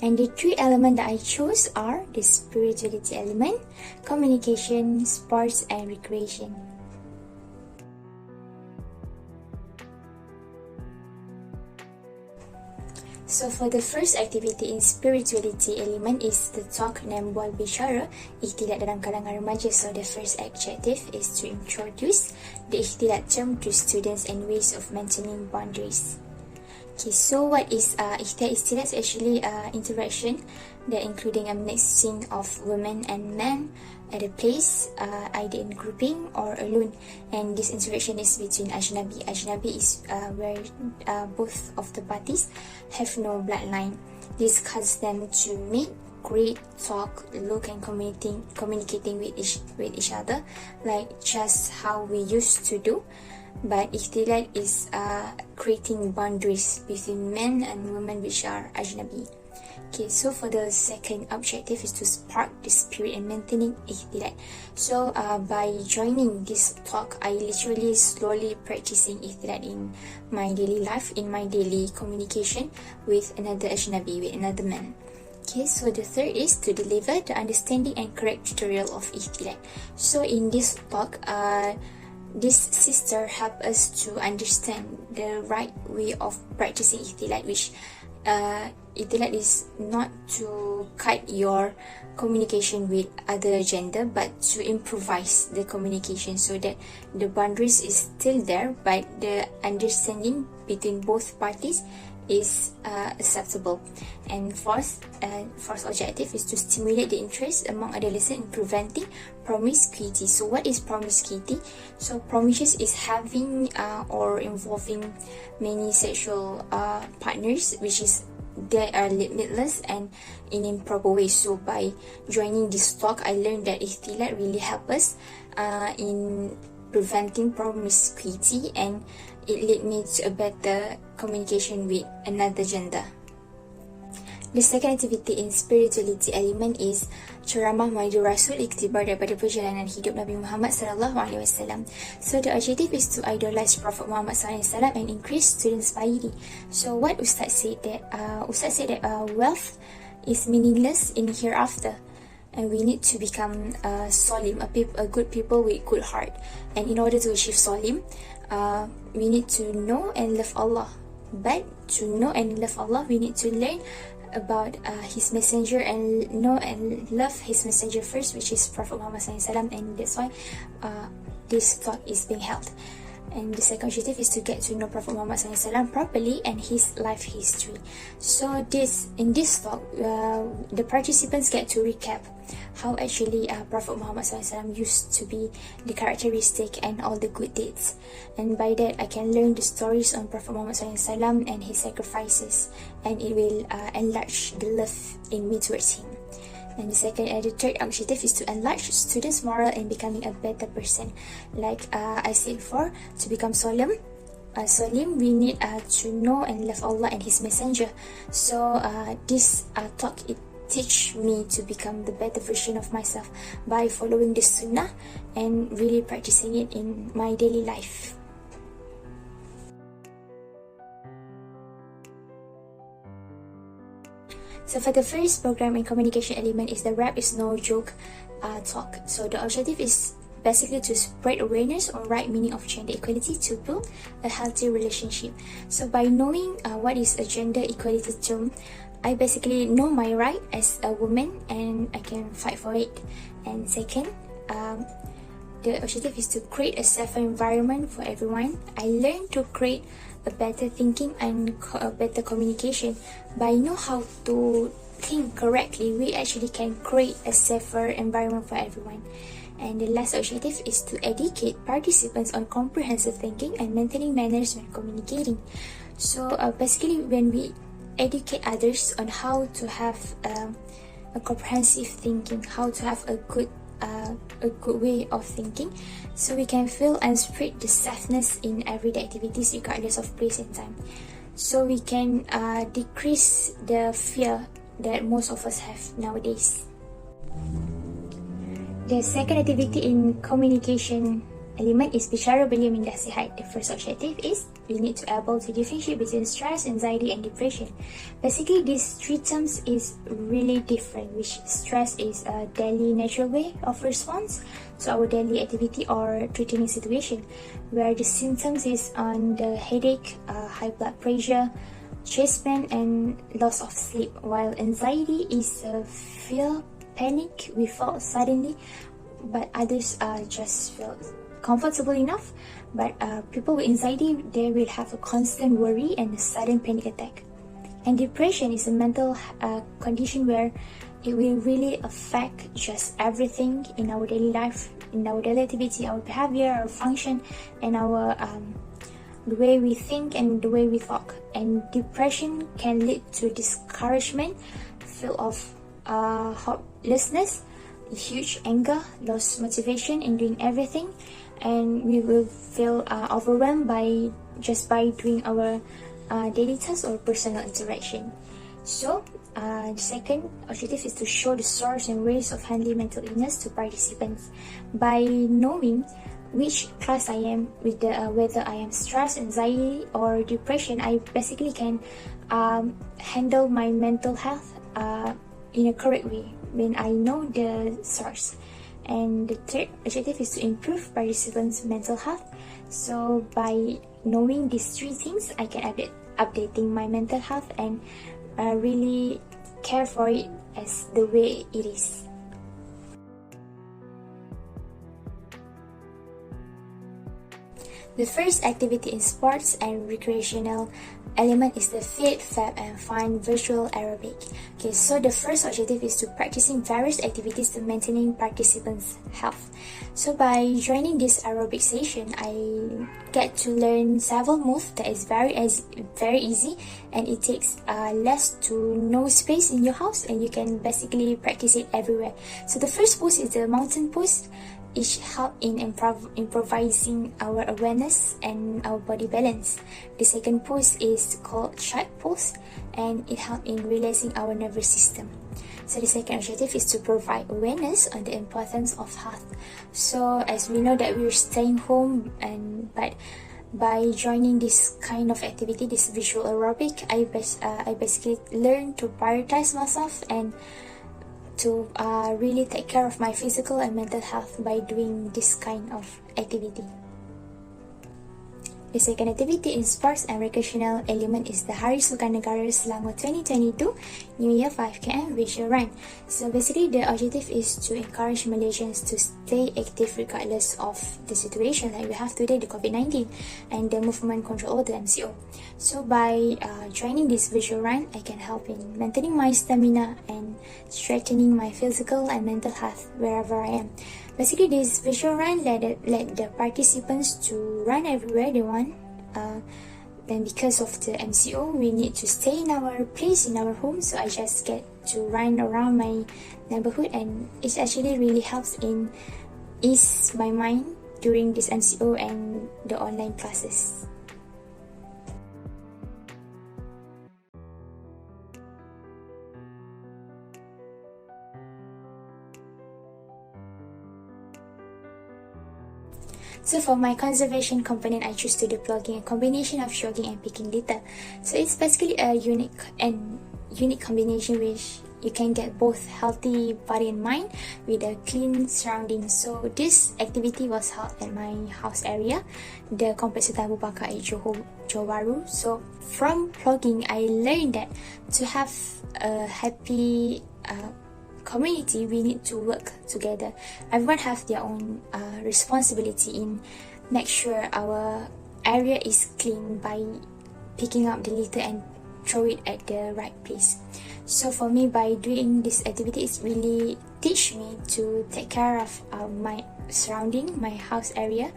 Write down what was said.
And the three elements that I chose are the spirituality element, communication, sports, and recreation. So for the first activity in spirituality element is the talk dan bual bicara, ikhtilat dalam kalangan remaja. So the first objective is to introduce the ikhtilat term to students and ways of maintaining boundaries. Okay, so what is ikhtilat? Is actually interaction that including a mixing of women and men at a place, either in grouping or alone. And this interaction is between ajnabi. Ajnabi is where both of the parties have no bloodline. This causes them to meet, greet, talk, look, and communicating with each other, like just how we used to do. But ikhtilat is creating boundaries between men and women which are ajnabi. Okay, so for the second objective is to spark the spirit and maintaining ikhtilat. So by joining this talk, I literally slowly practicing ikhtilat in my daily life, in my daily communication with another ajnabi, with another man. Okay, so the third is to deliver the understanding and correct tutorial of ikhtilat. So in this talk, this sister help us to understand the right way of practicing ikhtilat, which ikhtilat is not to cut your communication with other gender, but to improvise the communication so that the boundaries is still there, but the understanding between both parties is acceptable. And fourth objective is to stimulate the interest among adolescents in preventing promiscuity. So what is promiscuity? So promiscuous is having or involving many sexual partners, which is they are limitless and in improper ways. So by joining this talk, I learned that ikhtilat really help us in preventing promiscuity, and it led me to a better communication with another gender. The second activity in spirituality element is ceramah Maidu Rasul, iktibar daripada perjalanan hidup Nabi Muhammad SAW. So the objective is to idolize Prophet Muhammad SAW and increase students' piety. So what Ustaz said that wealth is meaningless in hereafter, and we need to become solim, a good people with good heart. And in order to achieve solim, we need to know and love Allah. But to know and love Allah, we need to learn about his messenger and know and love his messenger first, which is Prophet Muhammad SAW, and that's why this talk is being held. And the second objective is to get to know Prophet Muhammad SAW properly and his life history. So in this talk, the participants get to recap how actually Prophet Muhammad SAW used to be, the characteristic and all the good deeds. And by that, I can learn the stories on Prophet Muhammad SAW and his sacrifices, and it will enlarge the love in me towards him. And the third objective is to enlarge students' moral in becoming a better person. Like I said before, to become solim, we need to know and love Allah and His Messenger. So this talk, it teach me to become the better version of myself by following the sunnah and really practicing it in my daily life. So for the first program in communication element is the rap is no joke talk. So the objective is basically to spread awareness on right meaning of gender equality to build a healthy relationship. So by knowing what is a gender equality term, I basically know my right as a woman and I can fight for it. And second, the objective is to create a safer environment for everyone. I learned to create a better thinking and a better communication. By know how to think correctly, we actually can create a safer environment for everyone. And the last objective is to educate participants on comprehensive thinking and maintaining manners when communicating. So basically, when we educate others on how to have a comprehensive thinking, how to have a good way of thinking, so we can feel and spread the safeness in everyday activities regardless of place and time. So we can decrease the fear that most of us have nowadays. The second activity in communication element is bicara beliau minda sihat. The first objective is we need to able to differentiate between stress, anxiety and depression. Basically, these three terms is really different, which stress is a daily natural way of response to our daily activity or threatening situation, where the symptoms is on the headache, high blood pressure, chest pain and loss of sleep, while anxiety is a fear, panic we felt suddenly, but others just feel comfortable enough. But people with anxiety, they will have a constant worry and a sudden panic attack. And depression is a mental condition where it will really affect just everything in our daily life, in our daily activity, our behavior, our function, and our the way we think and the way we talk. And depression can lead to discouragement, feel of hopelessness, huge anger, lost motivation in doing everything, and we will feel overwhelmed by doing our daily tasks or personal interaction. So the second objective is to show the source and ways of handling mental illness to participants. By knowing which class I am, with whether I am stress, anxiety or depression, I basically can handle my mental health in a correct way when I know the source. And the third objective is to improve participants' mental health. So by knowing these three things, I can updating my mental health and really care for it as the way it is. The first activity in sports and recreational element is the fit, fab and fun virtual aerobic. Okay, so the first objective is to practicing various activities to maintaining participants' health. So by joining this aerobic session, I get to learn several moves that is very easy, and it takes less to no space in your house, and you can basically practice it everywhere. So the first pose is the mountain pose. Each help in improvising our awareness and our body balance. The second pose is called shark pose, and it helps in relaxing our nervous system. So the second objective is to provide awareness on the importance of health. So as we know that we're staying home, but by joining this kind of activity, this visual aerobic, I basically learn to prioritize myself and to really take care of my physical and mental health by doing this kind of activity. The second activity in sports and recreational element is the Hari Sukan Negara Selangor 2022 New Year 5km visual run. So basically the objective is to encourage Malaysians to stay active regardless of the situation like we have today, the COVID-19 and the movement control order MCO. So by joining this visual run, I can help in maintaining my stamina and strengthening my physical and mental health wherever I am. Basically, this visual run let the participants to run everywhere they want. Then because of the MCO, we need to stay in our place, in our home. So I just get to run around my neighborhood, and it actually really helps in ease my mind during this MCO and the online classes. So for my conservation component, I choose to do plugging, a combination of jogging and picking litter. So it's basically a unique combination which you can get both healthy body and mind with a clean surrounding. So this activity was held at my house area, the Complex Sultan Abu Bakar at Johor Bahru. So from plugging, I learned that to have a happy community, we need to work together. Everyone have their own responsibility in make sure our area is clean by picking up the litter and throw it at the right place. So for me, by doing this activity, it really teach me to take care of my surrounding, my house area.